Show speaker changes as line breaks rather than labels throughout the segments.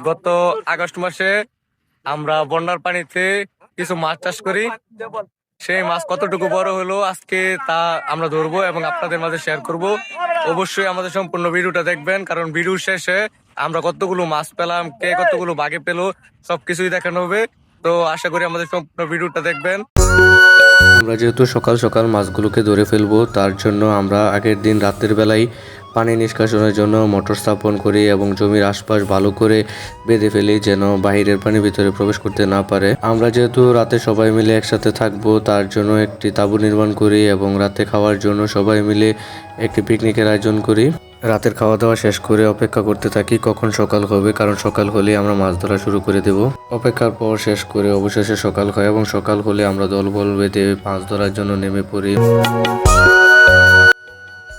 গত আগস্ট মাসে আমরা বন্যার পানিতে কিছু মাছ চাষ করি। সেই মাছ কতটুকু বড় হলো আজকে তা আমরা ধরবো এবং আপনাদের মাঝে শেয়ার করব। অবশ্যই আমাদের সম্পূর্ণ ভিডিওটা দেখবেন, কারণ ভিডিও শেষে আমরা কতগুলো মাছ পেলাম, কে কতগুলো বাগে পেলো, সবকিছুই দেখানো হবে। তো আশা করি আমাদের সম্পূর্ণ ভিডিওটা দেখবেন।
আমরা যেহেতু সকাল সকাল মাছগুলোকে ধরে ফেলবো, তার জন্য আমরা আগের দিন রাতের বেলায় পানি নিষ্কাশনের জন্য মোটর স্থাপন করি এবং জমির আশপাশ ভালো করে বেঁধে ফেলি, যেন বাহিরের পানি ভিতরে প্রবেশ করতে না পারে। আমরা যেহেতু রাতে সবাই মিলে একসাথে থাকবো, তার জন্য একটি তাঁবু নির্মাণ করি এবং রাতে খাওয়ার জন্য সবাই মিলে একটি পিকনিকের আয়োজন করি। রাতের খাওয়া দাওয়া শেষ করে অপেক্ষা করতে থাকি কখন সকাল হবে, কারণ সকাল হলে আমরা মাছ ধরা শুরু করে দেব। অপেক্ষার পর শেষ করে অবশেষে সকাল হয় এবং সকাল হলে আমরা দলবল বেঁধে মাছ ধরার জন্য নেমে পড়ি।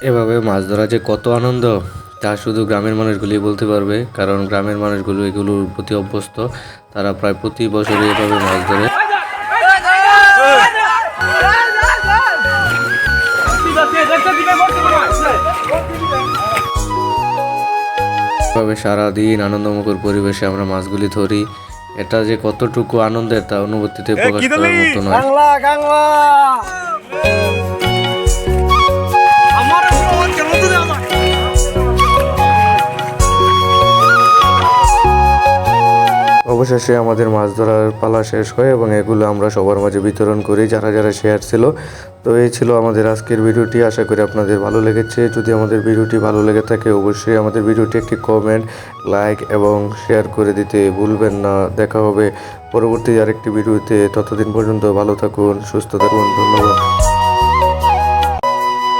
এভাবে মাছ ধরা যে কত আনন্দ তা শুধু গ্রামের মানুষগুলি বলতে পারবে, কারণ গ্রামের মানুষগুলো এগুলোর প্রতি অভ্যস্ত। তারা প্রায় প্রতি বছরই এভাবে মাছ ধরে। এভাবে সারাদিন আনন্দমুখর পরিবেশে আমরা মাছগুলি ধরি। এটা যে কতটুকু আনন্দের তা অনুভূতিতে প্রকাশ করার মতো নয়। অবশেষে আমাদের মাছ ধরার পালা শেষ হয় এবং এগুলো আমরা সবার মাঝে বিতরণ করি যারা যারা শেয়ার ছিল। তো এই ছিল আমাদের আজকের ভিডিওটি। আশা করি আপনাদের ভালো লেগেছে। যদি আমাদের ভিডিওটি ভালো লেগে থাকে অবশ্যই আমাদের ভিডিওটি একটি কমেন্ট, লাইক এবং শেয়ার করে দিতে ভুলবেন না। দেখা হবে পরবর্তী আরেকটি ভিডিওতে। ততদিন পর্যন্ত ভালো থাকুন, সুস্থ থাকুন। ধন্যবাদ।